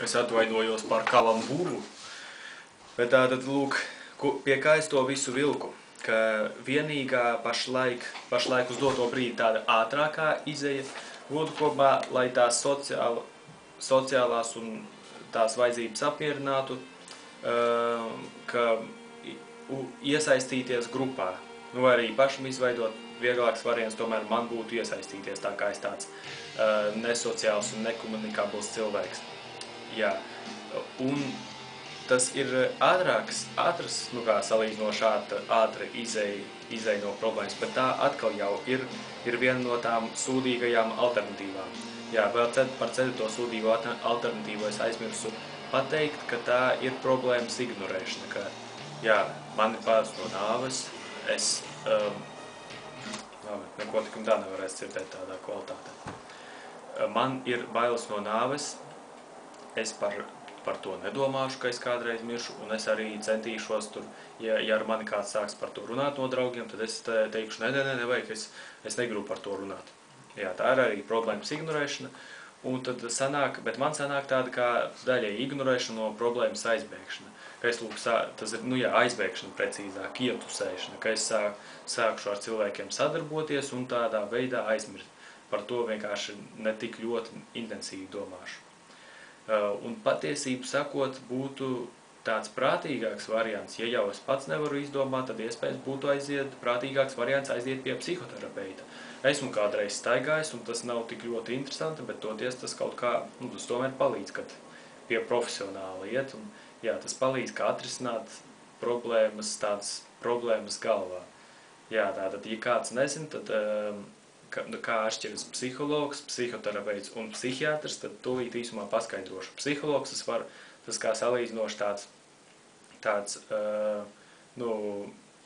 Es atvainojos par kalamburu, bet tātad, lūk, pie kā es to visu vilku, ka vienīgā pašlaik uz doto brīdi tāda ātrākā izeja būtu kopumā, lai tās sociālās un tās vajadzības apmierinātu, ka iesaistīties grupā, nu vai arī pašam izveidot vieglāks variants, tomēr man būtu iesaistīties, tā kā es tāds nesociāls un nekomunikabls cilvēks. Jā, un tas ir ātrs, nu kā salīdzinoši ātri izej no problēmas, bet tā atkal jau ir viena no tām sūdīgajām alternatīvām. Jā, vēl par ceturto sūdīgo alternatīvu es aizmirsu pateikt, ka tā ir problēmas ignorēšana, ka, jā, man ir bailes no nāves, es, neko tik un tā nevarēs dzirdēt tādā kvalitātē. Man ir bailes no nāves, es par to nedomāšu, ka es kādreiz miršu, un es arī centīšos tur, ja ar mani kāds sāks par to runāt no draugiem, tad es teikšu, nevajag, es negribu par to runāt. Jā, tā ir arī problēmas ignorēšana, un tad bet man sanāk tāda kā daļai ignorēšana no problēmas aizbēgšana. Ka es, lūk, tas ir, nu jā, aizbēgšana precīzāk, ietusēšana, ka es sākšu ar cilvēkiem sadarboties un tādā veidā aizmirst. Par to vienkārši ne tik ļoti intensīvi domāšu. Un patiesību sakot, būtu tāds prātīgāks variants, ja jau es pats nevaru izdomāt, tad iespējams būtu prātīgāks variants aiziet pie psihoterapeita. Esmu kādreiz staigājis, un tas nav tik ļoti interesanti, bet toties tas kaut kā, nu, tas tomēr palīdz, kad pie profesionāla iet, un jā, tas palīdz, kā atrisināt problēmas, tādas problēmas galvā. Jā, tātad, ja kāds nezin, tad kā atšķiras psihologs, psihoterapeits un psihiatrs, tad tūlīt īsumā paskaidrošu. Psihologs tas kā salīdzinoši tāds nu,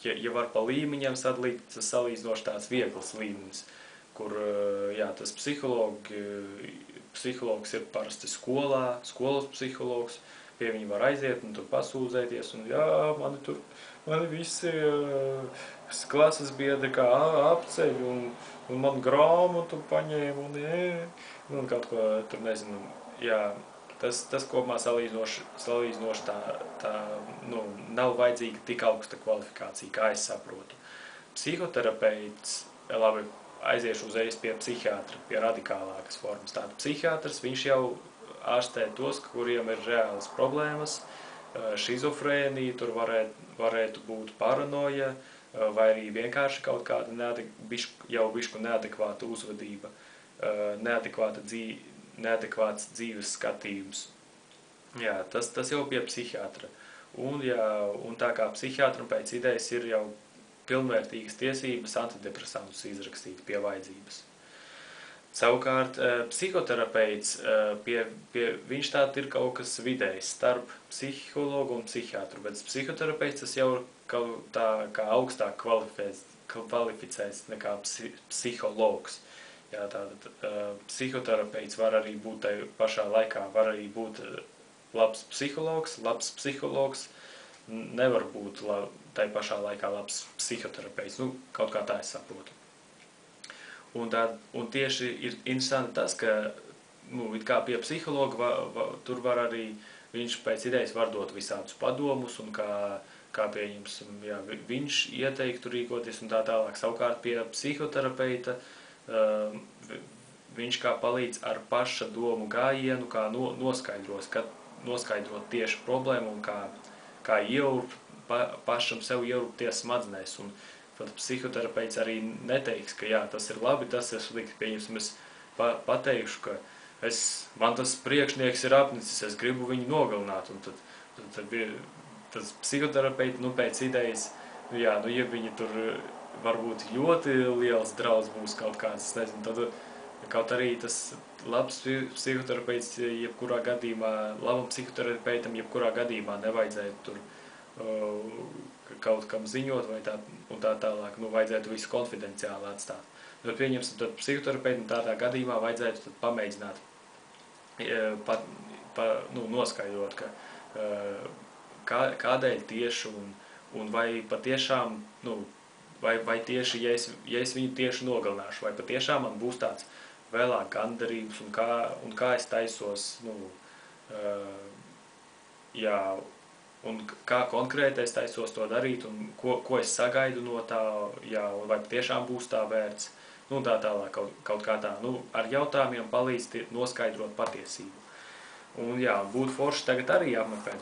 ja var pa līmeņiem sadalīt, tas salīdzinoši tāds viegls līmenis, kur, jā, tas psihologs ir parasti skolas psihologs, pie viņa var aiziet un tur pasūdzēties, un jā, mani visi klases biedri kā apceļ, un man grāmatu paņēma, un kaut ko tur nezinu, jā, tas kopumā salīdzinoši nu, nav vajadzīga tik augsta kvalifikācija, kā es saprotu. Psihoterapeits, labi, aiziešu uzreiz pie psihiatra, pie radikālākas formas. Tātad psihiatrs, viņš jau ārstē tos, kuriem ir reālas problēmas, šizofrēnija, tur varētu būt paranoja, vai arī vienkārši kaut kāda jau bišku neadekvāta uzvedība, neadekvāts dzīves skatījums. Jā, tas jau pie psihiatra. Un tā kā psihiatram pēc idejas ir jau pilnvērtīgas tiesības antidepresantus izrakstīt pie vajadzības. Savukārt, psihoterapeits, viņš tātad ir kaut kas vidējs starp psihologu un psihiatru, bet psihoterapeits tas jau tā kā augstāk kvalificēts nekā psihologs. Jā, tātad psihoterapeits var arī būt tai pašā laikā, var arī būt labs psihologs nevar būt tai pašā laikā labs psihoterapeits, nu, kaut kā tā es saprotu. Un tieši ir interesanti tas, ka, nu, it kā pie psihologa tur var arī, viņš pēc idejas var dot visādus padomus, un kā pieņemsim, jā, viņš ieteiktu rīkoties un tā tālāk. Savukārt pie psihoterapeita viņš kā palīdz ar paša domu gājienu, kā noskaidrot tieši problēmu un kā pašam sev ieurpties smadzenēs. Un tad psihoterapeits arī neteiks, ka jā, tas ir labi, tas ir slikti. Pieņemsim, es pateikšu, ka man tas priekšnieks ir apnicis, es gribu viņu nogalināt. Un tad tas psihoterapeiti, nu, pēc idejas, nu, jā, nu, ja viņi tur varbūt ļoti liels draudz būs kaut kāds, es nezinu, tad kaut arī tas labs psihoterapeits jebkurā gadījumā, labam psihoterapeitam jebkurā gadījumā nevajadzētu tur kaut kam ziņot vai tā tālāk, nu, vajadzētu visu konfidenciāli atstāt. Bet pieņemsim, tad psihoterapeitam tādā gadījumā vajadzētu tad pamēģināt noskaidrot, kādēļ tieši un vai patiešām, nu, vai tieši, ja es viņu tieši nogalināšu, vai patiešām man būs tāds vēlāk gandarījums un kā es taisos, nu, Jā, un kā konkrēti es taisos to darīt, un ko es sagaidu no tā, jā, un vai tiešām būs tā vērts, nu tā tālāk kaut kā tā, nu ar jautājumiem palīdz noskaidrot patiesību. Un jā, būtu forši tagad arī apmeklēt,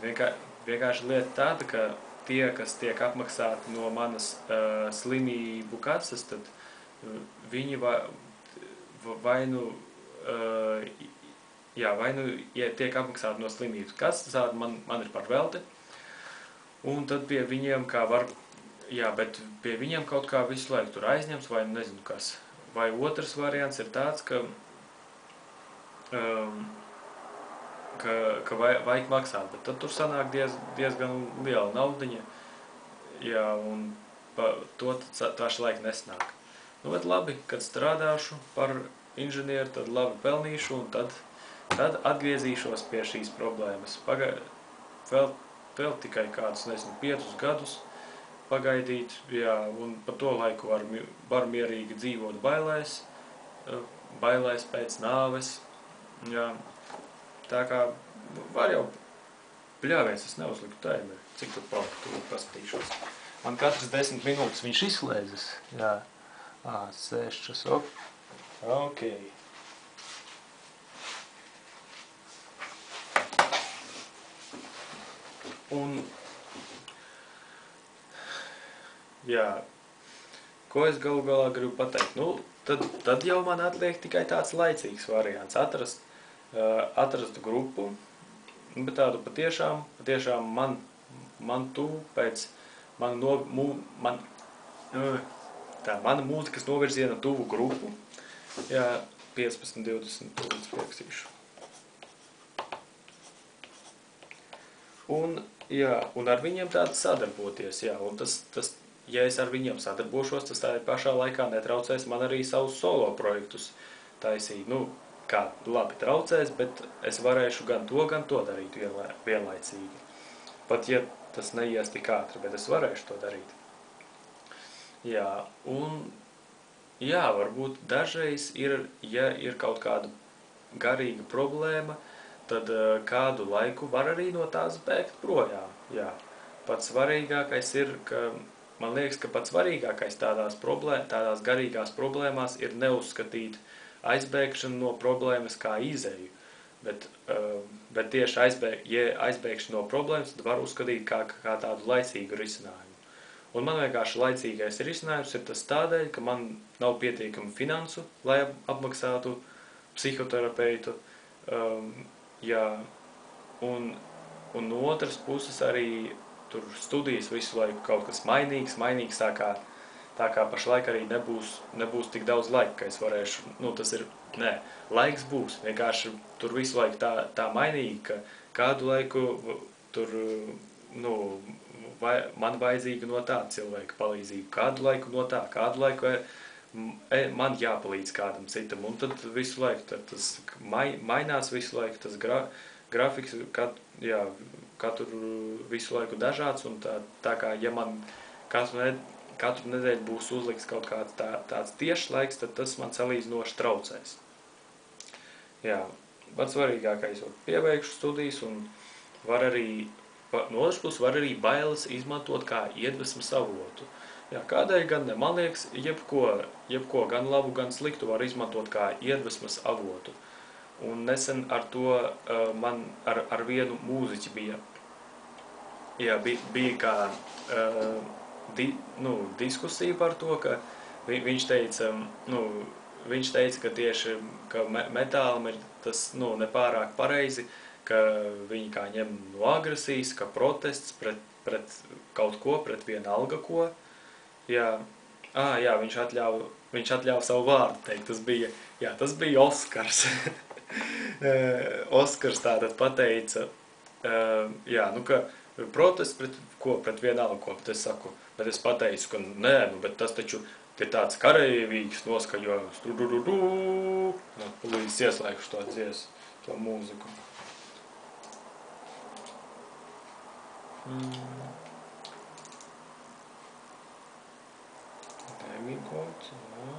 vienkārši lieta tāda, ka tie, kas tiek apmaksāti no manas slimību kases, tad viņi vai nu ja tiek apmaksāti no slimības kases, tāda man ir par velti, un tad pie viņiem kā var, jā, bet pie viņiem kaut kā visu laiku tur aizņems, vai nezinu kas. Vai otrs variants ir tāds, ka vajag maksāt, bet tad tur sanāk diezgan liela naudiņa, jā, un to pašlaik nesnāk. Nu, bet labi, kad strādāšu par inženieru, tad labi pelnīšu, un tad atgriezīšos pie šīs problēmas. Vēl tikai kādus, nezinu, 5 gadus pagaidīt, jā, un pa to laiku var mierīgi dzīvot bailēs pēc nāves, jā. Tā kā var jau bļāvies, es neuzliku tēmeri, cik tur palika, tur paskatīšos. Man katras 10 minūtes viņš izslēdzas, jā. 6, ok. Un, jā, ko es galu galā gribu pateikt? Nu, tad jau man atliek tikai tāds laicīgs variants atrast grupu, bet tādu patiešām man tuvu pēc mana mūzikas novirziena tuvu grupu, jā, 15, 20 tūlīt pierakstīšu. Un, jā, un ar viņiem tādu sadarboties, jā, un ja es ar viņiem sadarbošos, tas tā pašā laikā netraucēs man arī savus solo projektus taisīt. Nu, kā labi traucēs, bet es varēšu gan to darīt vienlaicīgi. Pat ja tas neies tik ātri, bet es varēšu to darīt. Jā, un jā, varbūt dažreiz ja ir kaut kāda garīga problēma, tad kādu laiku var arī no tās bēgt projām. Jā. Pats svarīgākais ir, man liekas, ka pats svarīgākais tādās garīgās problēmās ir neuzskatīt aizbēgšanu no problēmas kā izeju, bet tieši aizbēgšanu no problēmas, tad var uzskatīt kā tādu laicīgu risinājumu. Un man vienkārši laicīgais risinājums ir tas tādēļ, ka man nav pietiekami finansu, lai apmaksātu psihoterapeitu, jā, un no otras puses arī tur studijas visu laiku kaut kas mainīgs, tā kā pašlaik arī nebūs tik daudz laika, ka es varēšu, nu tas ir, laiks būs, vienkārši tur visu laiku tā mainīgi, ka kādu laiku tur, nu, man vajadzīga no tā cilvēka palīdzība, kādu laiku no tā, kādu laiku man jāpalīdz kādam citam, un tad visu laiku tas mainās visu laiku, tas grafiks, katru visu laiku dažāds, un tā kā, ja man katru nedēļu būs uzlikts kaut kāds tāds tiešs laiks, tad tas man salīdzinoši traucēs. Jā, pats svarīgākais, pieveikšu studijas, un var arī, no otras puses var arī bailes izmantot kā iedvesmas avotu. Jā, kādēļ gan ne? Man liekas, jebko gan labu, gan sliktu var izmantot kā iedvesmas avotu. Un nesen ar to man ar vienu mūziķi bija kā diskusija par to, ka viņš teica, ka tieši ka metālam ir tas nepārāk pareizi, ka viņi kā ņem no agresijas, ka protests pret kaut ko, pret vienalga ko. Jā, viņš atļāva savu vārdu teikt, tas bija Oskars. Oskars tātad pateica, ka protests pret vienalga ko, bet es saku, bet es pateicu, ka nē, bet tas taču ir tāds kareivīgs noskaņojums, līdz ieslēgšu to dziesmu, to mūziku. Demigods, jā.